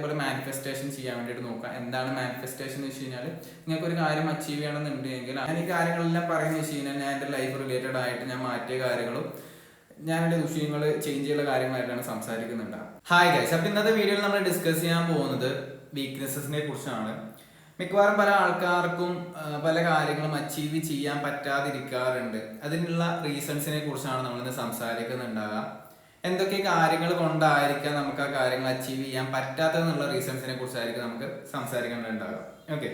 അതേപോലെ മാനിഫെസ്റ്റേഷൻ ചെയ്യാൻ വേണ്ടിയിട്ട് നോക്കുക. എന്താണ് മാനിഫെസ്റ്റേഷൻ എന്ന് വെച്ച് കഴിഞ്ഞാൽ, നിങ്ങൾക്ക് ഒരു കാര്യം അച്ചീവ് ചെയ്യണമെന്നുണ്ടെങ്കിൽ ഞാൻ ഈ കാര്യങ്ങളെല്ലാം പറയുന്നത് വെച്ച് കഴിഞ്ഞാൽ ഞാൻ എൻ്റെ ലൈഫ് റിലേറ്റഡ് ആയിട്ട് ഞാൻ മാറ്റിയ കാര്യങ്ങളും ഞാൻ എൻ്റെ വിഷയങ്ങൾ ചേഞ്ച് ചെയ്യുന്ന കാര്യങ്ങളായിട്ടാണ് സംസാരിക്കുന്നുണ്ട്. ഹായ് ഗൈസ്, അപ്പോൾ ഇന്നത്തെ വീഡിയോയിൽ നമ്മൾ ഡിസ്കസ് ചെയ്യാൻ പോകുന്നത് വീക്ക്നെസ്സസിനെ കുറിച്ചാണ്. മിക്കവാറും പല ആൾക്കാർക്കും പല കാര്യങ്ങളും അച്ചീവ് ചെയ്യാൻ പറ്റാതിരിക്കാറുണ്ട്. അതിനുള്ള റീസൺസിനെ കുറിച്ചാണ് നമ്മളിന്ന് സംസാരിക്കുന്നുണ്ടാകുക. എന്തൊക്കെ കാര്യങ്ങൾ കൊണ്ടായിരിക്കാം നമുക്ക് ആ കാര്യങ്ങൾ അച്ചീവ് ചെയ്യാൻ പറ്റാത്തതെന്നുള്ള റീസൺസിനെ കുറിച്ചായിരിക്കും നമുക്ക് സംസാരിക്കേണ്ടതുണ്ടാകുക. ഓക്കെ,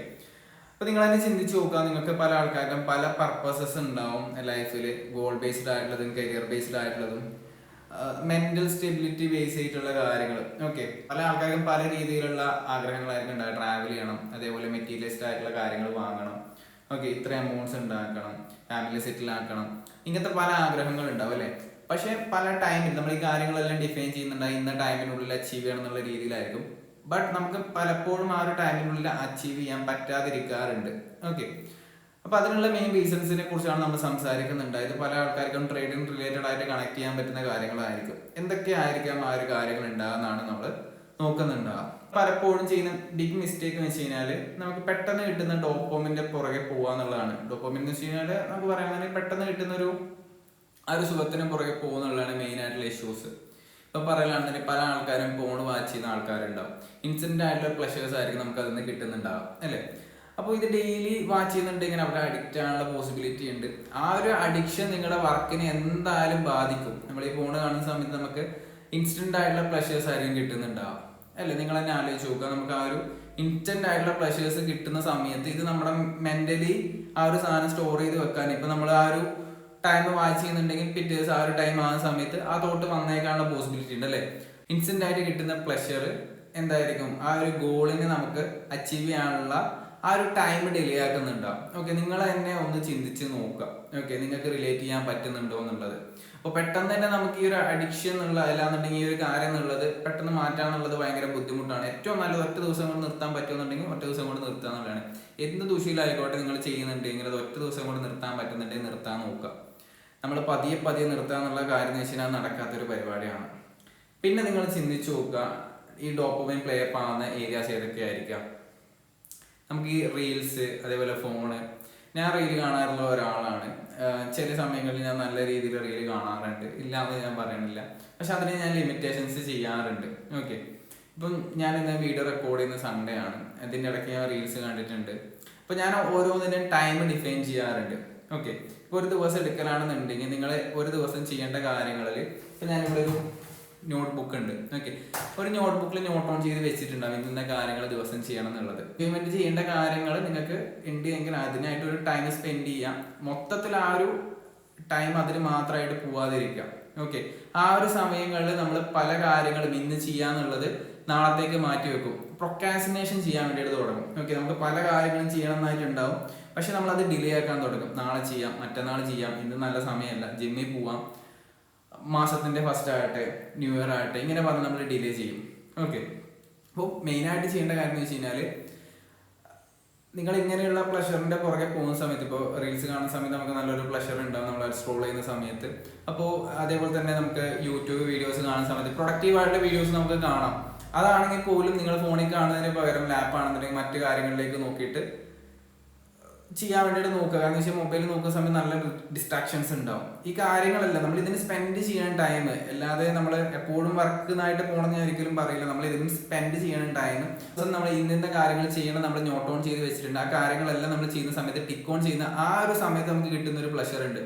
അപ്പോൾ നിങ്ങൾ തന്നെ ചിന്തിച്ച് നോക്കുക. നിങ്ങൾക്ക് പല ആൾക്കാർക്കും പല പർപ്പസസ് ഉണ്ടാവും ലൈഫിൽ. ഗോൾ ബേസ്ഡ് ആയിട്ടുള്ളതും കരിയർ ബേസ്ഡ് ആയിട്ടുള്ളതും മെന്റൽ സ്റ്റെബിലിറ്റി ബേസ് ചെയ്തിട്ടുള്ള കാര്യങ്ങൾ. ഓക്കെ, പല ആൾക്കാർക്കും പല രീതിയിലുള്ള ആഗ്രഹങ്ങളായിരിക്കും ഉണ്ടാകുക. ട്രാവൽ ചെയ്യണം, അതേപോലെ മെറ്റീരിയലിസ്റ്റ് ആയിട്ടുള്ള കാര്യങ്ങൾ വാങ്ങണം, ഓക്കെ, ഇത്ര എമൗണ്ട്സ് ഉണ്ടാക്കണം, ഫാമിലി സെറ്റിൽ ആക്കണം, ഇങ്ങനത്തെ പല ആഗ്രഹങ്ങൾ ഉണ്ടാവും അല്ലേ. പക്ഷെ പല ടൈമിൽ നമ്മൾ ഈ കാര്യങ്ങളെല്ലാം ഡിഫൈൻ ചെയ്യുന്നുണ്ടായി ഇന്ന ടൈമിനുള്ളിൽ അച്ചീവ് ചെയ്യണം എന്നുള്ള രീതിയിലായിരിക്കും. ബട്ട് നമുക്ക് പലപ്പോഴും ആ ഒരു ടൈമിനുള്ളിൽ അച്ചീവ് ചെയ്യാൻ പറ്റാതിരിക്കാറുണ്ട്. ഓക്കെ, അപ്പോൾ അതിനുള്ള മെയിൻ റീസൺസിനെ കുറിച്ചാണ് നമ്മൾ സംസാരിക്കുന്നുണ്ട്. ഇത് പല ആൾക്കാർക്കും ട്രേഡിംഗ് റിലേറ്റഡ് ആയിട്ട് കണക്ട് ചെയ്യാൻ പറ്റുന്ന കാര്യങ്ങളായിരിക്കും. എന്തൊക്കെയായിരിക്കാം ആ ഒരു കാര്യങ്ങൾ ഉണ്ടാകുന്നതാണ് നമ്മൾ നോക്കുന്നുണ്ടാകുക. പലപ്പോഴും ചെയ്യുന്ന ബിഗ് മിസ്റ്റേക്ക് എന്ന് വെച്ച് കഴിഞ്ഞാൽ നമുക്ക് പെട്ടെന്ന് കിട്ടുന്ന ഡോപ്പമിന്റെ പുറകെ പോകുക എന്നുള്ളതാണ്. ഡോപ്പമിൻ എന്ന് വെച്ച് കഴിഞ്ഞാൽ നമുക്ക് പറയുന്നത് പെട്ടെന്ന് കിട്ടുന്ന ആ ഒരു സുഖത്തിന് പുറകെ പോകുന്നുള്ളതാണ് മെയിൻ ആയിട്ടുള്ള ഇഷ്യൂസ്. ഇപ്പൊ പറയലാണെന്നുണ്ടെങ്കിൽ പല ആൾക്കാരും ഫോൺ വാച്ച് ചെയ്യുന്ന ആൾക്കാരുണ്ടാവും. ഇൻസ്റ്റന്റ് ആയിട്ടുള്ള പ്ലഷേഴ്സ് ആയിരിക്കും നമുക്ക് അതിൽ നിന്ന് കിട്ടുന്നുണ്ടാവും അല്ലേ. അപ്പോൾ ഇത് ഡെയിലി വാച്ച് ചെയ്യുന്നുണ്ടെങ്കിൽ അവിടെ അഡിക്റ്റ് ആകാനുള്ള പോസിബിലിറ്റി ഉണ്ട്. ആ ഒരു അഡിക്ഷൻ നിങ്ങളുടെ വർക്കിനെ എന്തായാലും ബാധിക്കും. നമ്മൾ ഈ ഫോൺ കാണുന്ന സമയത്ത് നമുക്ക് ഇൻസ്റ്റന്റ് ആയിട്ടുള്ള പ്ലഷേഴ്സ് ആയിരിക്കും കിട്ടുന്നുണ്ടാവും അല്ലേ. നിങ്ങൾ തന്നെ ആലോചിച്ച് നോക്കുക. നമുക്ക് ആ ഒരു ഇൻസ്റ്റന്റ് ആയിട്ടുള്ള പ്ലഷേഴ്സ് കിട്ടുന്ന സമയത്ത് ഇത് നമ്മുടെ മെന്റലി ആ ഒരു സാധനം സ്റ്റോർ ചെയ്ത് വെക്കാൻ, ഇപ്പൊ നമ്മൾ ആ ഒരു ടൈം വാച്ച് ചെയ്യുന്നുണ്ടെങ്കിൽ പിറ്റേ ദിവസം ആ ഒരു ടൈം ആകുന്ന സമയത്ത് ആ തോട്ട് വന്നേക്കാനുള്ള പോസിബിലിറ്റി ഉണ്ട് അല്ലേ. ഇൻസ്റ്റന്റ് ആയിട്ട് കിട്ടുന്ന പ്ലഷർ എന്തായിരിക്കും, ആ ഒരു ഗോളിനെ നമുക്ക് അച്ചീവ് ചെയ്യാനുള്ള ആ ഒരു ടൈം ഡിലേ ആക്കുന്നുണ്ടാവും. ഓക്കെ, നിങ്ങൾ തന്നെ ഒന്ന് ചിന്തിച്ച് നോക്കുക. ഓക്കെ, നിങ്ങൾക്ക് റിലേറ്റ് ചെയ്യാൻ പറ്റുന്നുണ്ടോ എന്നുള്ളത്. അപ്പോൾ പെട്ടെന്ന് തന്നെ നമുക്ക് ഈ ഒരു അഡിക്ഷൻ എന്നുള്ള അല്ലാന്നുണ്ടെങ്കിൽ ഈ ഒരു കാര്യം എന്നുള്ളത് പെട്ടെന്ന് മാറ്റാന്നുള്ളത് ഭയങ്കര ബുദ്ധിമുട്ടാണ്. ഏറ്റവും നല്ലത് ഒറ്റ ദിവസം കൊണ്ട് നിർത്താൻ പറ്റുമെന്നുണ്ടെങ്കിൽ ഒറ്റ ദിവസം കൊണ്ട് നിർത്തുക എന്നുള്ളതാണ്. എന്ത് ദൂഷ്യയിലായിക്കോട്ടെ നിങ്ങൾ ചെയ്യുന്നുണ്ടെങ്കിൽ അത് ഒറ്റ ദിവസം കൊണ്ട് നിർത്താൻ പറ്റുന്നുണ്ടെങ്കിൽ നിർത്താൻ നോക്കുക. നമ്മൾ പതിയെ പതിയെ നിർത്തുക എന്നുള്ള കാര്യം എന്ന് വെച്ചാൽ നടക്കാത്തൊരു പരിപാടിയാണ്. പിന്നെ നിങ്ങൾ ചിന്തിച്ചു നോക്കുക, ഈ ഡോപ്പമൈൻ പ്ലേ അപ്പ് ആവുന്ന ഏരിയാസ് ഏതൊക്കെയായിരിക്കാം. നമുക്ക് ഈ റീൽസ്, അതേപോലെ ഫോണ്. ഞാൻ റീൽ കാണാറുള്ള ഒരാളാണ്. ചില സമയങ്ങളിൽ ഞാൻ നല്ല രീതിയിൽ റീൽ കാണാറുണ്ട്, ഇല്ലാന്ന് ഞാൻ പറയണില്ല. പക്ഷെ അതിന് ഞാൻ ലിമിറ്റേഷൻസ് ചെയ്യാറുണ്ട്. ഓക്കെ, ഇപ്പം ഞാൻ ഇന്ന് വീഡിയോ റെക്കോർഡ് ചെയ്യുന്ന സൺഡേ ആണ്. അതിൻ്റെ ഇടയ്ക്ക് ഞാൻ റീൽസ് കണ്ടിട്ടുണ്ട്. അപ്പം ഞാൻ ഓരോന്നിനും ടൈം ഡിഫൈൻ ചെയ്യാറുണ്ട്. ഓക്കെ, ഇപ്പോൾ ഒരു ദിവസം എടുക്കലാണെന്നുണ്ടെങ്കിൽ നിങ്ങൾ ഒരു ദിവസം ചെയ്യേണ്ട കാര്യങ്ങളിൽ ഇപ്പം ഞാനിവിടെ ഒരു നോട്ട്ബുക്ക് ഉണ്ട്. ഓക്കെ, ഒരു നോട്ട്ബുക്കിൽ നോട്ട് ഓൺ ചെയ്ത് വെച്ചിട്ടുണ്ടാവും ഇന്ന കാര്യങ്ങൾ ദിവസം ചെയ്യണം എന്നുള്ളത്. ഇംപ്ലിമെന്റ് ചെയ്യേണ്ട കാര്യങ്ങൾ നിങ്ങൾക്ക് ഉണ്ട് എങ്കിൽ അതിനായിട്ട് ഒരു ടൈം സ്പെൻഡ് ചെയ്യാം. മൊത്തത്തിൽ ആ ഒരു ടൈം അതിന് മാത്രമായിട്ട് പോവാതിരിക്കാം. ഓക്കെ, ആ ഒരു സമയങ്ങളിൽ നമ്മൾ പല കാര്യങ്ങളും ഇന്ന് ചെയ്യാന്നുള്ളത് നാളത്തേക്ക് മാറ്റി വെക്കും. പ്രൊക്കാസിനേഷൻ ചെയ്യാൻ വേണ്ടിയിട്ട് തുടങ്ങും. ഓക്കെ, നമുക്ക് പല കാര്യങ്ങളും ചെയ്യണം എന്നായിട്ടുണ്ടാവും, പക്ഷെ നമ്മളത് ഡിലേ ആക്കാൻ തുടങ്ങും. നാളെ ചെയ്യാം, മറ്റന്നാൾ ചെയ്യാം, ഇന്ന് നല്ല സമയമല്ല, ജിമ്മിൽ പോവാം, മാസത്തിന്റെ ഫസ്റ്റ് ആകട്ടെ, ന്യൂ ഇയർ ആകട്ടെ, ഇങ്ങനെ പറഞ്ഞ് നമ്മൾ ഡിലേ ചെയ്യും. ഓക്കെ, അപ്പോൾ മെയിനായിട്ട് ചെയ്യേണ്ട കാര്യം എന്ന് വെച്ച് കഴിഞ്ഞാൽ നിങ്ങൾ ഇങ്ങനെയുള്ള പ്ലഷറിന്റെ പുറകെ പോകുന്ന സമയത്ത്, ഇപ്പോൾ റീൽസ് കാണുന്ന സമയത്ത് നമുക്ക് നല്ലൊരു പ്ലഷർ ഉണ്ടാവും നമ്മൾ സ്ക്രോൾ ചെയ്യുന്ന സമയത്ത്. അപ്പോൾ അതേപോലെ തന്നെ നമുക്ക് യൂട്യൂബ് വീഡിയോസ് കാണുന്ന സമയത്ത് പ്രൊഡക്റ്റീവായിട്ടുള്ള വീഡിയോസ് നമുക്ക് കാണാം. അതാണെങ്കിൽ പോലും നിങ്ങൾ ഫോണിൽ കാണുന്നതിന് പകരം ലാപ്പ് ആണെന്നുണ്ടെങ്കിൽ മറ്റു കാര്യങ്ങളിലേക്ക് നോക്കിയിട്ട് ചെയ്യാൻ വേണ്ടിയിട്ട് നോക്കുക. കാരണം വെച്ചാൽ മൊബൈൽ നോക്കുന്ന സമയത്ത് നല്ല ഡിസ്ട്രാക്ഷൻസ് ഉണ്ടാവും. ഈ കാര്യങ്ങളല്ല നമ്മൾ ഇതിന് സ്പെൻഡ് ചെയ്യാൻ ടൈം, അല്ലാതെ നമ്മൾ എപ്പോഴും വർക്കിനായിട്ട് പോകണമെന്ന് ഞാൻ ഒരിക്കലും പറയില്ല. നമ്മൾ ഇതിന് സ്പെൻഡ് ചെയ്യണം ടൈം. നമ്മൾ ഇന്ന കാര്യങ്ങൾ ചെയ്യണം, നമ്മൾ നോട്ട് ഓൺ ചെയ്ത് വെച്ചിട്ടുണ്ട്. ആ കാര്യങ്ങളെല്ലാം നമ്മൾ ചെയ്യുന്ന സമയത്ത് ടിക്ക് ഓൺ ചെയ്യുന്ന ആ ഒരു സമയത്ത് നമുക്ക് കിട്ടുന്ന ഒരു പ്ലഷർ ഉണ്ട്,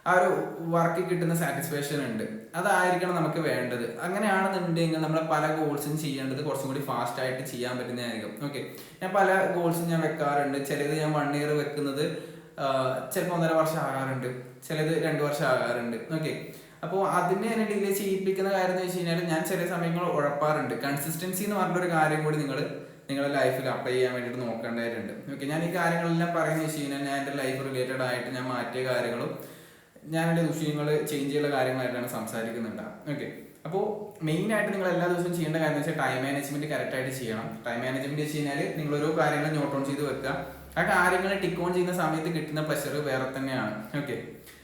ആ ഒരു വർക്കിൽ കിട്ടുന്ന സാറ്റിസ്ഫാക്ഷൻ ഉണ്ട്. അതായിരിക്കണം നമുക്ക് വേണ്ടത്. അങ്ങനെയാണെന്നുണ്ടെങ്കിൽ നമ്മൾ പല ഗോൾസും ചെയ്യേണ്ടത് കുറച്ചും കൂടി ഫാസ്റ്റ് ആയിട്ട് ചെയ്യാൻ പറ്റുന്നതായിരിക്കും. ഓക്കെ, ഞാൻ പല ഗോൾസും ഞാൻ വെക്കാറുണ്ട്. ചിലത് ഞാൻ 1 ഇയർ വെക്കുന്നത് ചിലപ്പോൾ 1.5 വർഷം ആകാറുണ്ട്, ചിലത് 2 വർഷം ആകാറുണ്ട്. ഓക്കെ, അപ്പോൾ അതിനെ എന്നെ ഡിലേ ചെയ്യിപ്പിക്കുന്ന കാര്യം എന്ന് വെച്ച് കഴിഞ്ഞാൽ ഞാൻ ചില സമയങ്ങൾ ഉഴപ്പാറുണ്ട്. കൺസിസ്റ്റൻസി എന്ന് പറഞ്ഞൊരു കാര്യം കൂടി നിങ്ങളുടെ ലൈഫിൽ അപ്ലൈ ചെയ്യാൻ വേണ്ടിയിട്ട് നോക്കേണ്ടതായിട്ടുണ്ട്. ഓക്കെ, ഞാൻ ഈ കാര്യങ്ങളെല്ലാം പറയുന്നത് വെച്ച് കഴിഞ്ഞാൽ ഞാൻ എൻ്റെ ലൈഫ് റിലേറ്റഡ് ആയിട്ട് ഞാൻ മാറ്റിയ കാര്യങ്ങളും ഞാൻ എൻ്റെ വിഷയങ്ങൾ ചേഞ്ച് ചെയ്യുന്ന കാര്യങ്ങളായിട്ടാണ് സംസാരിക്കുന്നുണ്ട്. ഓക്കെ, അപ്പോൾ മെയിനായിട്ട് നിങ്ങൾ എല്ലാ ദിവസവും ചെയ്യേണ്ട കാര്യം എന്ന് വെച്ചാൽ ടൈം മാനേജ്മെന്റ് കറക്റ്റായിട്ട് ചെയ്യണം. ടൈം മാനേജ്മെന്റ് വെച്ച് കഴിഞ്ഞാൽ നിങ്ങൾ ഓരോ കാര്യങ്ങൾ നോട്ട് ഓൺ ചെയ്ത് വെക്കുക. ആ കാര്യങ്ങൾ ടിക്ക് ഓൺ ചെയ്യുന്ന സമയത്ത് കിട്ടുന്ന പ്ലഷർ വേറെ തന്നെയാണ്. ഓക്കെ,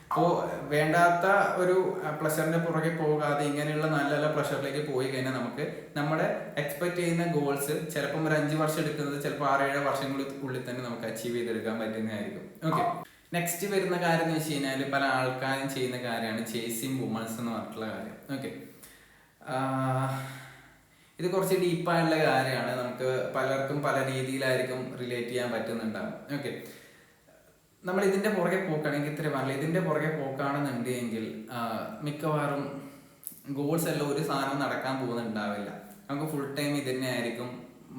അപ്പോൾ വേണ്ടാത്ത ഒരു പ്ലഷറിന്റെ പുറകെ പോകാതെ ഇങ്ങനെയുള്ള നല്ല നല്ല പ്ലഷറിലേക്ക് പോയി കഴിഞ്ഞാൽ നമുക്ക് നമ്മുടെ എക്സ്പെക്ട് ചെയ്യുന്ന ഗോൾസ് ചിലപ്പം ഒരു 5 വർഷം എടുക്കുന്നത് ചിലപ്പോൾ 6-7 വർഷങ്ങൾക്കുള്ളിൽ തന്നെ നമുക്ക് അച്ചീവ് ചെയ്തെടുക്കാൻ പറ്റുന്നതായിരിക്കും. ഓക്കെ, നെക്സ്റ്റ് വരുന്ന കാര്യം എന്ന് വെച്ച് കഴിഞ്ഞാൽ പല ആൾക്കാരും ചെയ്യുന്ന കാര്യമാണ് ചേസിങ് വുമൺസ് എന്ന് പറഞ്ഞിട്ടുള്ള കാര്യം. ഓക്കെ, ഇത് കുറച്ച് ഡീപ്പായിട്ടുള്ള കാര്യമാണ്. നമുക്ക് പലർക്കും പല രീതിയിലായിരിക്കും റിലേറ്റ് ചെയ്യാൻ പറ്റുന്നുണ്ടാവും. ഓക്കെ, നമ്മൾ ഇതിന്റെ പുറകെ പോക്കുകയാണെങ്കിൽ ഇത്ര പറഞ്ഞില്ല, ഇതിന്റെ പുറകെ പോക്കുകയാണെന്നുണ്ടെങ്കിൽ മിക്കവാറും ഗോൾസ് എല്ലാം ഒരു സാധനം നടക്കാൻ പോകുന്നുണ്ടാവില്ല. നമുക്ക് ഫുൾ ടൈം ഇത് തന്നെ ആയിരിക്കും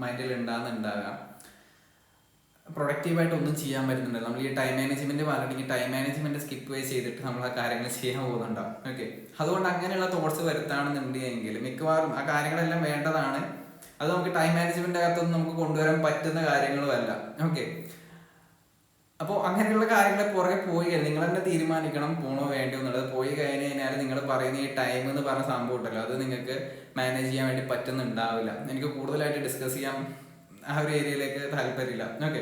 മൈൻഡിൽ ഉണ്ടാകുന്നുണ്ടാകാം. പ്രൊഡക്റ്റീവായിട്ട് ഒന്നും ചെയ്യാൻ പറ്റുന്നുണ്ട്. നമ്മൾ ഈ ടൈം മാനേജ്മെന്റ് പറഞ്ഞിട്ടുണ്ടെങ്കിൽ ടൈം മാനേജ്മെന്റ് സ്കിപ്പ് വേ ചെയ്തിട്ട് നമ്മൾ ആ കാര്യങ്ങൾ ചെയ്യാൻ പോകുന്നുണ്ടാവും. ഓക്കെ, അതുകൊണ്ട് അങ്ങനെയുള്ള തോട്ട്സ് വരുത്താണെന്നുണ്ടെങ്കിൽ മിക്കവാറും ആ കാര്യങ്ങളെല്ലാം വേണ്ടതാണ്. അത് നമുക്ക് ടൈം മാനേജ്മെന്റ് അകത്തൊന്നും നമുക്ക് കൊണ്ടുവരാൻ പറ്റുന്ന കാര്യങ്ങളുമല്ല. ഓക്കെ, അപ്പോൾ അങ്ങനെയുള്ള കാര്യങ്ങളെ പുറകെ പോയി കഴിഞ്ഞാൽ നിങ്ങൾ തന്നെ തീരുമാനിക്കണം പോണോ വേണ്ടോ എന്നുള്ളത്. പോയി കഴിഞ്ഞ് കഴിഞ്ഞാൽ നിങ്ങൾ പറയുന്ന ഈ ടൈം എന്ന് പറഞ്ഞ സംഭവം ഉണ്ടല്ലോ, അത് നിങ്ങൾക്ക് മാനേജ് ചെയ്യാൻ വേണ്ടി പറ്റുന്നുണ്ടാവില്ല. എനിക്ക് കൂടുതലായിട്ട് ഡിസ്കസ് ചെയ്യാൻ ആ ഒരു ഏരിയയിലേക്ക് താല്പര്യമില്ല. ഓക്കെ,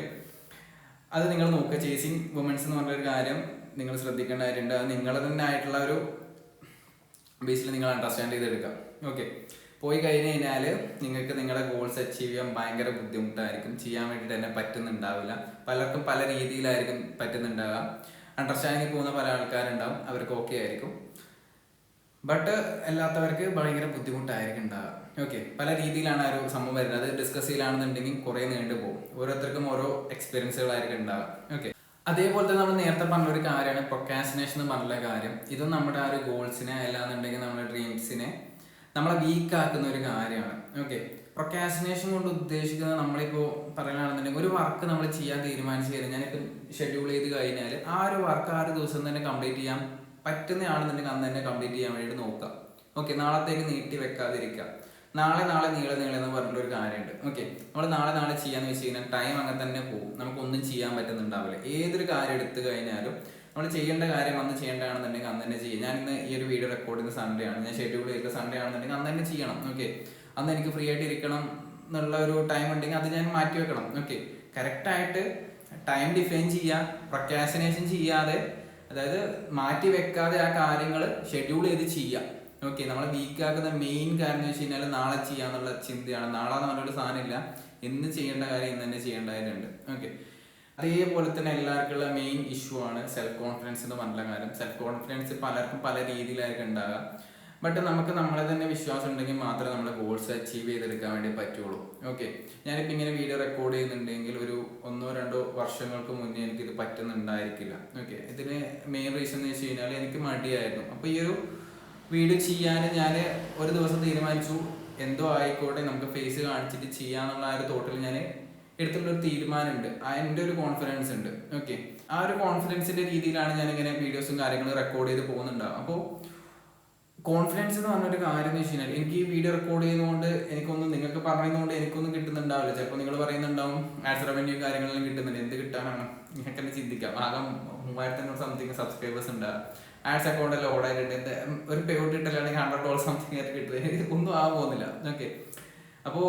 അത് നിങ്ങൾ നോക്കുക. ചേസിങ് വുമൻസ് എന്ന് പറഞ്ഞൊരു കാര്യം നിങ്ങൾ ശ്രദ്ധിക്കേണ്ട കാര്യമുണ്ട്. അത് നിങ്ങൾ തന്നെ ആയിട്ടുള്ള ഒരു ബേസിൽ നിങ്ങൾ അണ്ടർസ്റ്റാൻഡ് ചെയ്തെടുക്കാം. ഓക്കെ, പോയി കഴിഞ്ഞ് കഴിഞ്ഞാൽ നിങ്ങൾക്ക് നിങ്ങളുടെ ഗോൾസ് അച്ചീവ് ചെയ്യാൻ ഭയങ്കര ബുദ്ധിമുട്ടായിരിക്കും. ചെയ്യാൻ വേണ്ടിയിട്ട് തന്നെ പറ്റുന്നുണ്ടാവില്ല. പലർക്കും പല രീതിയിലായിരിക്കും പറ്റുന്നുണ്ടാവുക. അണ്ടർസ്റ്റാൻഡിങ് പോകുന്ന പല ആൾക്കാരുണ്ടാവും, അവർക്ക് ഓക്കെ ആയിരിക്കും. ബട്ട് അല്ലാത്തവർക്ക് ഭയങ്കര ബുദ്ധിമുട്ടായിരിക്കും ഉണ്ടാവുക. ഓക്കെ, പല രീതിയിലാണ് ആ ഒരു സംഭവം വരുന്നത്. അത് ഡിസ്കസ് ചെയ്യലാണെന്നുണ്ടെങ്കിൽ കുറേ നീണ്ടു പോകും. ഓരോരുത്തർക്കും ഓരോ എക്സ്പീരിയൻസുകളായിരിക്കും ഉണ്ടാവുക. ഓക്കെ, അതേപോലെ തന്നെ നമ്മൾ നേരത്തെ പറഞ്ഞൊരു കാര്യമാണ് പ്രൊക്കാസ്റ്റിനേഷൻ എന്ന് പറഞ്ഞുള്ള കാര്യം. ഇതും നമ്മുടെ ആ ഒരു ഗോൾസിനെ അല്ലാന്നുണ്ടെങ്കിൽ നമ്മുടെ ഡ്രീംസിനെ നമ്മളെ വീക്ക് ആക്കുന്ന ഒരു കാര്യമാണ്. ഓക്കെ, പ്രൊക്കാസ്റ്റിനേഷൻ കൊണ്ട് ഉദ്ദേശിക്കുന്നത് നമ്മളിപ്പോൾ പറയുകയാണെന്നുണ്ടെങ്കിൽ ഒരു വർക്ക് നമ്മൾ ചെയ്യാൻ തീരുമാനിച്ചു കഴിഞ്ഞാൽ ഞാനിപ്പോൾ ഷെഡ്യൂൾ ചെയ്ത് കഴിഞ്ഞാൽ ആ ഒരു വർക്ക് ആ ഒരു ദിവസം തന്നെ കംപ്ലീറ്റ് ചെയ്യാൻ പറ്റുന്നതാണെന്നുണ്ടെങ്കിൽ അന്ന് തന്നെ കംപ്ലീറ്റ് ചെയ്യാൻ വേണ്ടി നോക്കാം. ഓക്കെ, നാളത്തേക്ക് നീട്ടി വെക്കാതിരിക്കുക. നാളെ നീളെ എന്ന് പറഞ്ഞിട്ടൊരു കാര്യമുണ്ട്. ഓക്കെ, നമ്മൾ നാളെ ചെയ്യാന്ന് വെച്ച് കഴിഞ്ഞാൽ ടൈം അങ്ങനെ തന്നെ പോകും. നമുക്കൊന്നും ചെയ്യാൻ പറ്റുന്നുണ്ടാവില്ല. ഏതൊരു കാര്യം എടുത്തു കഴിഞ്ഞാലും നമ്മൾ ചെയ്യേണ്ട കാര്യം അന്ന് ചെയ്യേണ്ടതാണെന്നുണ്ടെങ്കിൽ അന്ന് തന്നെ ചെയ്യും. ഞാൻ ഇന്ന് ഈ ഒരു വീഡിയോ റെക്കോർഡ് ചെയ്യുന്ന സൺഡേ ആണ്, ഞാൻ ഷെഡ്യൂൾ ചെയ്ത സൺഡേ ആണെന്നുണ്ടെങ്കിൽ അന്ന് തന്നെ ചെയ്യണം. ഓക്കെ, അന്ന് എനിക്ക് ഫ്രീ ആയിട്ട് ഇരിക്കണം എന്നുള്ള ഒരു ടൈം ഉണ്ടെങ്കിൽ അത് ഞാൻ മാറ്റി വെക്കണം. ഓക്കെ, കറക്റ്റായിട്ട് ടൈം ഡിഫൈൻ ചെയ്യുക, പ്രൊക്കാസ്റ്റിനേഷൻ ചെയ്യാതെ, അതായത് മാറ്റി വെക്കാതെ ആ കാര്യങ്ങൾ ഷെഡ്യൂൾ ചെയ്ത് ചെയ്യുക. ഓക്കെ, നമ്മളെ വീക്കാക്കുന്ന മെയിൻ കാര്യം എന്ന് വെച്ച് കഴിഞ്ഞാൽ നാളെ ചെയ്യാന്നുള്ള ചിന്തയാണ്. നാളെ എന്ന് പറഞ്ഞൊരു സാധനമില്ല, ഇന്ന് ചെയ്യേണ്ട കാര്യം ഇന്ന് തന്നെ ചെയ്യേണ്ടതായിട്ടുണ്ട്. ഓക്കെ, അതേപോലെ തന്നെ എല്ലാവർക്കുള്ള മെയിൻ ഇഷ്യൂ ആണ് സെൽഫ് കോൺഫിഡൻസ് എന്ന് പറഞ്ഞ കാര്യം. സെൽഫ് കോൺഫിഡൻസ് പലർക്കും പല രീതിയിലായിരിക്കും ഉണ്ടാകുക. ബട്ട് നമുക്ക് നമ്മളെ തന്നെ വിശ്വാസം ഉണ്ടെങ്കിൽ മാത്രമേ നമ്മുടെ ഗോൾസ് അച്ചീവ് ചെയ്തെടുക്കാൻ വേണ്ടി പറ്റുള്ളൂ. ഓക്കെ, ഞാനിപ്പോൾ ഇങ്ങനെ വീഡിയോ റെക്കോർഡ് ചെയ്യുന്നുണ്ടെങ്കിൽ ഒരു 1-2 വർഷങ്ങൾക്ക് മുന്നേ എനിക്കിത് പറ്റുന്നുണ്ടായിരിക്കില്ല. ഓക്കെ, ഇതിന് മെയിൻ റീസൺ എന്ന് വെച്ച് കഴിഞ്ഞാൽ എനിക്ക് മടിയായിരുന്നു. അപ്പോൾ ഈ ഒരു വീഡിയോ ചെയ്യാൻ ഞാൻ ഒരു ദിവസം തീരുമാനിച്ചു, എന്തോ ആയിക്കോട്ടെ നമുക്ക് ഫേസ് കാണിച്ചിട്ട് ചെയ്യാന്നുള്ള ആ ഒരു തോട്ടിൽ ഞാൻ എടുത്തുള്ളൊരു തീരുമാനമുണ്ട്. എൻ്റെ ഒരു കോൺഫിഡൻസ് ഉണ്ട്. ഓക്കെ, ആ ഒരു കോൺഫിഡൻസിന്റെ രീതിയിലാണ് ഞാൻ ഇങ്ങനെ വീഡിയോസും കാര്യങ്ങളും റെക്കോർഡ് ചെയ്ത് പോകുന്നുണ്ടാവും. അപ്പോൾ കോൺഫിഡൻസ് എന്ന് പറഞ്ഞൊരു കാര്യം എന്ന് വെച്ച് കഴിഞ്ഞാൽ എനിക്ക് ഈ വീഡിയോ റെക്കോർഡ് ചെയ്യുന്നതുകൊണ്ട് എനിക്കൊന്നും, നിങ്ങൾക്ക് പറയുന്നതുകൊണ്ട് എനിക്കൊന്നും കിട്ടുന്നുണ്ടാവില്ല. ചിലപ്പോൾ നിങ്ങൾ പറയുന്നുണ്ടാവും ആഡ്സ് റവന്യൂ കാര്യങ്ങളെല്ലാം കിട്ടുന്നുണ്ട്. എന്ത് കിട്ടാനാണ് നിങ്ങൾക്ക് തന്നെ ചിന്തിക്കാം. ആകെ 3500 സംതിങ് സബ്സ്ക്രൈബേഴ്സ് ഉണ്ടാകും. ആഡ്സ് അക്കൗണ്ട് എല്ലാം ഓടായിട്ടുണ്ട്. ഒരു പേയ്മെന്റ് ഇട്ടല്ലാണെങ്കിൽ $100 സംതിങ് ആയിട്ട് കിട്ടുന്നത് ഒന്നും ആകാൻ പോകുന്നില്ല. ഓക്കെ, അപ്പോൾ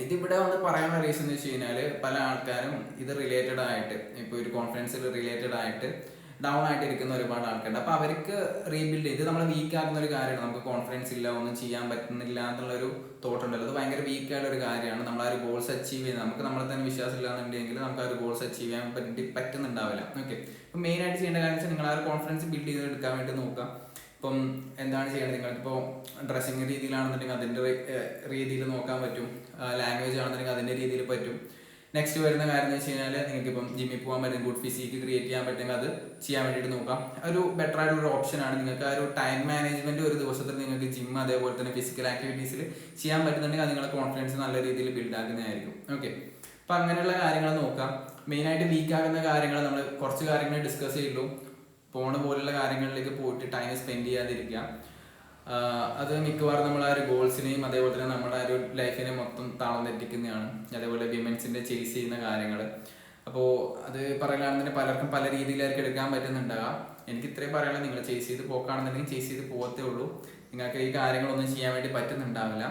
ഇതിവിടെ വന്ന് പറയാനുള്ള റീസൺ എന്ന് വെച്ച് കഴിഞ്ഞാൽ പല ആൾക്കാരും ഇത് റിലേറ്റഡ് ആയിട്ട്, ഇപ്പോൾ ഒരു കോൺഫിഡൻസിൽ റിലേറ്റഡ് ആയിട്ട് ഡൗൺ ആയിട്ട് ഇരിക്കുന്ന ഒരുപാട് ആൾക്കാരുണ്ട്. അപ്പോൾ അവർക്ക് റീബിൽഡ് ചെയ്ത് നമ്മൾ വീക്ക് ആകുന്ന ഒരു കാര്യമാണ്. നമുക്ക് കോൺഫിഡൻസ് ഇല്ല, ഒന്നും ചെയ്യാൻ പറ്റുന്നില്ല എന്നുള്ളൊരു തോട്ട് ഉണ്ടല്ലോ, അത് ഭയങ്കര വീക്ക് ആയിട്ടുള്ള ഒരു കാര്യമാണ്. നമ്മൾ ആ ഒരു ഗോൾസ് അച്ചീവ് ചെയ്യുന്നത്, നമുക്ക് നമ്മളെ തന്നെ വിശ്വാസം ഇല്ലാന്നുണ്ടെങ്കിൽ നമുക്ക് ആ ഒരു ഗോൾസ് അച്ചീവ് ചെയ്യാൻ പറ്റുന്നുണ്ടാവില്ല. ഓക്കെ, അപ്പോൾ മെയിൻ ആയിട്ട് ചെയ്യേണ്ട കാര്യം വെച്ചാൽ നിങ്ങൾ ആ ഒരു കോൺഫിഡൻസ് ബിൽഡ് ചെയ്ത് എടുക്കാൻ വേണ്ടി നോക്കുക. ഇപ്പം എന്താണ് ചെയ്യേണ്ടത്, നിങ്ങൾക്കിപ്പോൾ ഡ്രസ്സിങ് രീതിയിലാണെന്നുണ്ടെങ്കിൽ അതിൻ്റെ രീതിയിൽ നോക്കാൻ പറ്റും. ലാംഗ്വേജ് ആണെന്നുണ്ടെങ്കിൽ അതിൻ്റെ രീതിയിൽ പറ്റും. നെക്സ്റ്റ് വരുന്ന കാര്യം എന്ന് വെച്ച് കഴിഞ്ഞാൽ നിങ്ങൾക്കിപ്പം ജിമ്മിൽ പോകാൻ പറ്റും, ഗുഡ് ഫിസിക്ക് ക്രിയേറ്റ് ചെയ്യാൻ പറ്റുമെങ്കിൽ അത് ചെയ്യാൻ വേണ്ടിയിട്ട് നോക്കാം. ഒരു ബെറ്റർ ആയിട്ടുള്ള ഓപ്ഷനാണ്. നിങ്ങൾക്ക് ആ ഒരു ടൈം മാനേജ്മെന്റ് ഒരു ദിവസത്തിൽ നിങ്ങൾക്ക് ജിം അതേപോലെ തന്നെ ഫിസിക്കൽ ആക്ടിവിറ്റീസിൽ ചെയ്യാൻ പറ്റുന്നുണ്ടെങ്കിൽ അത് നിങ്ങളുടെ കോൺഫിഡൻസ് നല്ല രീതിയിൽ ബിൽഡ് ആക്കുന്നതായിരിക്കും. ഓക്കെ, അപ്പം അങ്ങനെയുള്ള കാര്യങ്ങൾ നോക്കാം. മെയിനായിട്ട് വീക്ക് ആകുന്ന കാര്യങ്ങൾ നമ്മൾ കുറച്ച് കാര്യങ്ങൾ ഡിസ്കസ് ചെയ്യുള്ളൂ. ഫോണ് പോലുള്ള കാര്യങ്ങളിലേക്ക് പോയിട്ട് ടൈം സ്പെൻഡ് ചെയ്യാതിരിക്കുക. അത് മിക്കവാറും നമ്മൾ ആ ഒരു ഗോൾസിനെയും അതേപോലെ തന്നെ നമ്മുടെ ആ ഒരു ലൈഫിനെ മൊത്തം താളം തെറ്റിക്കുന്നതാണ്. അതേപോലെ വിമൻസിന്റെ ചേസ് ചെയ്യുന്ന കാര്യങ്ങൾ. അപ്പോൾ അത് പറയുകയാണെന്നുണ്ടെങ്കിൽ പലർക്കും പല രീതിയിലായിരിക്കും എടുക്കാൻ പറ്റുന്നുണ്ടാകാം. എനിക്ക് ഇത്രയും പറയാനുള്ളത്, നിങ്ങൾ ചേസ് ചെയ്ത് പോക്കുകയാണെന്നുണ്ടെങ്കിൽ ചേസ് ചെയ്ത് പോകത്തേ ഉള്ളൂ. നിങ്ങൾക്ക് ഈ കാര്യങ്ങളൊന്നും ചെയ്യാൻ വേണ്ടി പറ്റുന്നുണ്ടാവില്ല.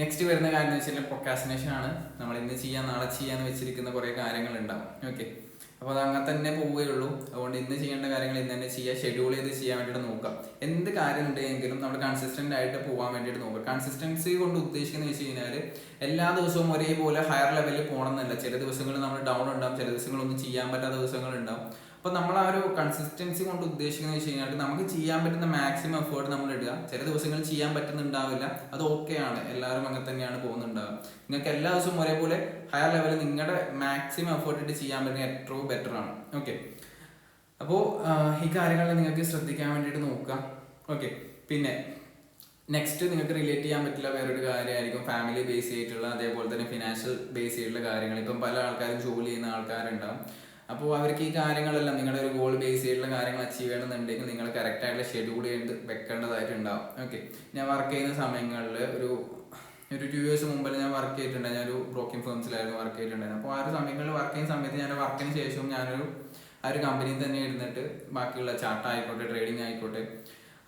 നെക്സ്റ്റ് വരുന്ന കാര്യം എന്ന് വെച്ചാൽ പ്രൊക്കാസ്റ്റിനേഷൻ ആണ്. നമ്മൾ ഇന്ന് ചെയ്യാൻ നാളെ ചെയ്യാന്ന് വെച്ചിരിക്കുന്ന കുറേ കാര്യങ്ങളുണ്ടാവും. ഓക്കെ, അപ്പോൾ അത് അങ്ങനെ തന്നെ പോവുകയുള്ളൂ. അതുകൊണ്ട് ഇന്ന് ചെയ്യേണ്ട കാര്യങ്ങൾ ഇന്ന് തന്നെ ചെയ്യുക, ഷെഡ്യൂൾ ചെയ്ത് ചെയ്യാൻ വേണ്ടിയിട്ട് നോക്കാം. എന്ത് കാര്യം ഉണ്ടെങ്കിലും നമ്മൾ കൺസിസ്റ്റൻ്റ് ആയിട്ട് പോകാൻ വേണ്ടിയിട്ട് നോക്കുക. കൺസിസ്റ്റൻസി കൊണ്ട് ഉദ്ദേശിക്കുന്നത് വെച്ച് കഴിഞ്ഞാൽ എല്ലാ ദിവസവും ഒരേപോലെ ഹയർ ലെവലിൽ പോകണം എന്നല്ല. ചില ദിവസങ്ങളിൽ നമ്മൾ ഡൗൺ ഉണ്ടാവും, ചില ദിവസങ്ങളൊന്നും ചെയ്യാൻ പറ്റാത്ത ദിവസങ്ങളുണ്ടാവും. അപ്പോൾ നമ്മൾ ആ ഒരു കൺസിസ്റ്റൻസി കൊണ്ട് ഉദ്ദേശിക്കുന്നത് വെച്ച് കഴിഞ്ഞാൽ നമുക്ക് ചെയ്യാൻ പറ്റുന്ന മാക്സിമം എഫേർട്ട് നമ്മൾ ഇടുക. ചില ദിവസങ്ങളിൽ ചെയ്യാൻ പറ്റുന്നുണ്ടാവില്ല, അത് ഓക്കെയാണ്, എല്ലാവരും അങ്ങനെ തന്നെയാണ് പോകുന്നുണ്ടാവുക. നിങ്ങൾക്ക് എല്ലാ ദിവസവും ഒരേപോലെ ഹയർ ലെവലിൽ നിങ്ങളുടെ മാക്സിമം എഫേർട്ട് ഇട്ട് ചെയ്യാൻ പറ്റുന്ന ഏറ്റവും ബെറ്റർ ആണ്. ഓക്കെ, അപ്പോൾ ഈ കാര്യങ്ങൾ നിങ്ങൾക്ക് ശ്രദ്ധിക്കാൻ വേണ്ടിയിട്ട് നോക്കുക. ഓക്കെ, പിന്നെ നെക്സ്റ്റ് നിങ്ങൾക്ക് റിലേറ്റ് ചെയ്യാൻ പറ്റില്ല വേറൊരു കാര്യമായിരിക്കും ഫാമിലി ബേസ് ചെയ്തിട്ടുള്ള, അതേപോലെ തന്നെ ഫിനാൻഷ്യൽ ബേസ് ചെയ്തിട്ടുള്ള കാര്യങ്ങൾ. ഇപ്പം പല ആൾക്കാരും ജോലി ചെയ്യുന്ന ആൾക്കാരുണ്ടാവും. അപ്പോൾ അവർക്ക് ഈ കാര്യങ്ങളെല്ലാം നിങ്ങളുടെ ഒരു ഗോൾ ബേസ് ചെയ്തിട്ടുള്ള കാര്യങ്ങൾ അച്ചീവ് ചെയ്യണമെന്നുണ്ടെങ്കിൽ നിങ്ങൾ കറക്റ്റായിട്ടുള്ള ഷെഡ്യൂൾ ചെയ്ത് വെക്കേണ്ടതായിട്ടുണ്ടാവും. ഓക്കെ, ഞാൻ വർക്ക് ചെയ്യുന്ന സമയങ്ങളിൽ ഒരു 2 years മുമ്പ് ഞാൻ വർക്ക് ചെയ്തിട്ടുണ്ടായിരുന്നു. ഞാനൊരു ബ്രോക്കിംഗ് ഫേംസിലായിരുന്നു വർക്ക് ചെയ്തിട്ടുണ്ടായിരുന്നു. അപ്പോൾ ആ ഒരു സമയങ്ങളിൽ വർക്ക് ചെയ്യുന്ന സമയത്ത് ഞാൻ വർക്കിന് ശേഷവും ആ ഒരു കമ്പനിയിൽ തന്നെ ഇരുന്നിട്ട് ബാക്കിയുള്ള ചാർട്ട് ആയിക്കോട്ടെ, ട്രേഡിംഗ് ആയിക്കോട്ടെ,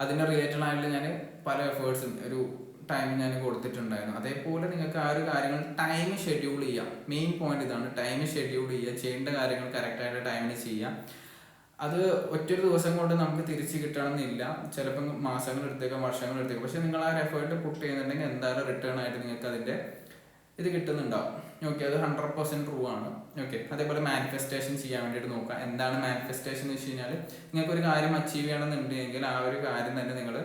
അതിൻ്റെ റിലേറ്റഡ് ആയിട്ട് ഞാൻ പല എഫേർട്സും ഒരു ടൈം ഞാൻ കൊടുത്തിട്ടുണ്ടായിരുന്നു. അതേപോലെ നിങ്ങൾക്ക് ആ ഒരു കാര്യങ്ങൾ ടൈം ഷെഡ്യൂൾ ചെയ്യാം. മെയിൻ പോയിന്റ് ഇതാണ്, ടൈം ഷെഡ്യൂൾ ചെയ്യുക, ചെയ്യേണ്ട കാര്യങ്ങൾ കറക്റ്റായിട്ട് ടൈമിന് ചെയ്യാം. അത് ഒറ്റൊരു ദിവസം കൊണ്ട് നമുക്ക് തിരിച്ച് കിട്ടണമെന്നില്ല, ചിലപ്പം മാസങ്ങൾ എടുത്തേക്കാം, വർഷങ്ങൾ എടുത്തേക്കാം. പക്ഷെ നിങ്ങൾ ആ ഒരു എഫേർട്ട് പുട്ട് ചെയ്യുന്നുണ്ടെങ്കിൽ എന്തായാലും റിട്ടേൺ ആയിട്ട് നിങ്ങൾക്ക് അതിൻ്റെ ഇത് കിട്ടുന്നുണ്ടാവും. ഓക്കെ, അത് 100% ട്രൂ ആണ്. ഓക്കെ, അതേപോലെ മാനിഫെസ്റ്റേഷൻ ചെയ്യാൻ വേണ്ടിയിട്ട് നോക്കുക. എന്താണ് മാനിഫെസ്റ്റേഷൻ എന്ന് വെച്ച് കഴിഞ്ഞാൽ നിങ്ങൾക്കൊരു കാര്യം അച്ചീവ് ചെയ്യണമെന്നുണ്ടെങ്കിൽ ആ ഒരു കാര്യം തന്നെ നിങ്ങൾ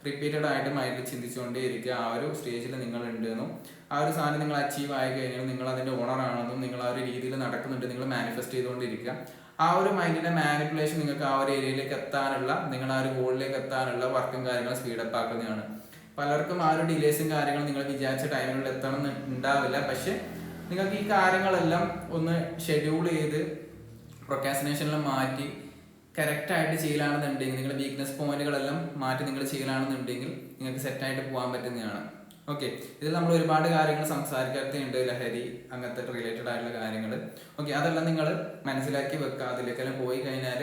റിപ്പീറ്റഡ് ആയിട്ട് മൈൻഡിൽ ചിന്തിച്ചുകൊണ്ടേ ഇരിക്കുക. ആ ഒരു സ്റ്റേജിൽ നിങ്ങൾ ഉണ്ടെന്നും ആ ഒരു സാധനം നിങ്ങൾ അച്ചീവ് ആയി കഴിഞ്ഞാൽ നിങ്ങൾ അതിൻ്റെ ഓണറാണെന്നും നിങ്ങൾ ആ ഒരു രീതിയിൽ നടക്കുന്നുണ്ട് നിങ്ങൾ മാനിഫെസ്റ്റ് ചെയ്തുകൊണ്ടിരിക്കുക. ആ ഒരു മൈൻഡിൻ്റെ മാനിപ്പുലേഷൻ നിങ്ങൾക്ക് ആ ഒരു ഏരിയയിലേക്ക് എത്താനുള്ള, നിങ്ങൾ ആ ഒരു ഗോളിലേക്ക് എത്താനുള്ള വർക്കും കാര്യങ്ങളും സ്പീഡപ്പ് ആക്കുന്നതാണ്. പലർക്കും ആ ഒരു ഡിലേസും കാര്യങ്ങളും നിങ്ങൾ വിചാരിച്ച ടൈമിനുള്ളിൽ എത്തണം എന്ന് ഉണ്ടാവില്ല. പക്ഷെ നിങ്ങൾക്ക് ഈ കാര്യങ്ങളെല്ലാം ഒന്ന് ഷെഡ്യൂൾ ചെയ്ത് പ്രൊക്കാസിനേഷനെല്ലാം മാറ്റി കറക്റ്റായിട്ട് ചെയ്യലാണെന്നുണ്ടെങ്കിൽ, നിങ്ങളുടെ വീക്ക്നെസ് പോയിന്റുകളെല്ലാം മാറ്റി നിങ്ങൾ ചെയ്യലാണെന്നുണ്ടെങ്കിൽ നിങ്ങൾക്ക് സെറ്റായിട്ട് പോകാൻ പറ്റുന്നതാണ്. ഓക്കെ, ഇതിൽ നമ്മൾ ഒരുപാട് കാര്യങ്ങൾ സംസാരിക്കാത്തുണ്ട്, ലഹരി അങ്ങനത്തെ റിലേറ്റഡ് ആയിട്ടുള്ള കാര്യങ്ങൾ. ഓക്കെ, അതെല്ലാം നിങ്ങൾ മനസ്സിലാക്കി വെക്കുക. അതിലേക്കെല്ലാം പോയി കഴിഞ്ഞാൽ,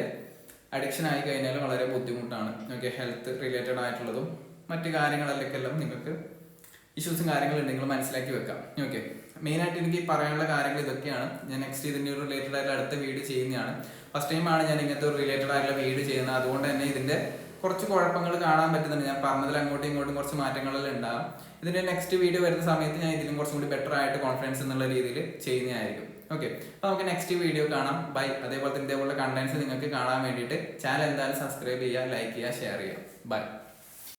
അഡിക്ഷൻ ആയി കഴിഞ്ഞാൽ വളരെ ബുദ്ധിമുട്ടാണ്. ഓക്കെ, ഹെൽത്ത് റിലേറ്റഡ് ആയിട്ടുള്ളതും മറ്റു കാര്യങ്ങളിലേക്കെല്ലാം നിങ്ങൾക്ക് ഇഷ്യൂസും കാര്യങ്ങളുണ്ടെങ്കിൽ മനസ്സിലാക്കി വെക്കാം. ഓക്കെ, മെയിനായിട്ട് എനിക്ക് പറയാനുള്ള കാര്യങ്ങൾ ഇതൊക്കെയാണ്. ഞാൻ നെക്സ്റ്റ് ഇതിൻ്റെ ഒരു റിലേറ്റഡ് ആയിട്ടുള്ള അടുത്ത വീഡിയോ ചെയ്യുന്നതാണ്. ഫസ്റ്റ് ടൈമാണ് ഞാൻ ഇങ്ങനത്തെ ഒരു റിലേറ്റഡ് ആയിട്ടുള്ള വീഡിയോ ചെയ്യുന്നത്. അതുകൊണ്ട് തന്നെ ഇതിൻ്റെ കുറച്ച് കുഴപ്പങ്ങൾ കാണാൻ പറ്റുന്നുണ്ട്. ഞാൻ പറഞ്ഞതിൽ അങ്ങോട്ടും ഇങ്ങോട്ടും കുറച്ച് മാറ്റങ്ങളെല്ലാം ഉണ്ടാകും. ഇതിൻ്റെ നെക്സ്റ്റ് വീഡിയോ വരുന്ന സമയത്ത് ഞാൻ ഇതിലും കുറച്ചും കൂടി ബെറ്റർ ആയിട്ട് കോൺഫിഡൻസ് എന്നുള്ള രീതിയിൽ ചെയ്യുന്നതായിരിക്കും. ഓക്കെ, അപ്പോൾ നമുക്ക് നെക്സ്റ്റ് വീഡിയോ കാണാം. ബൈ. അതേപോലെ തന്നെ ഇതേപോലെ കണ്ടന്റ്സ് നിങ്ങൾക്ക് കാണാൻ വേണ്ടിയിട്ട് ചാനൽ എന്തായാലും സബ്സ്ക്രൈബ് ചെയ്യുക, ലൈക്ക് ചെയ്യുക, ഷെയർ ചെയ്യുക. ബൈ.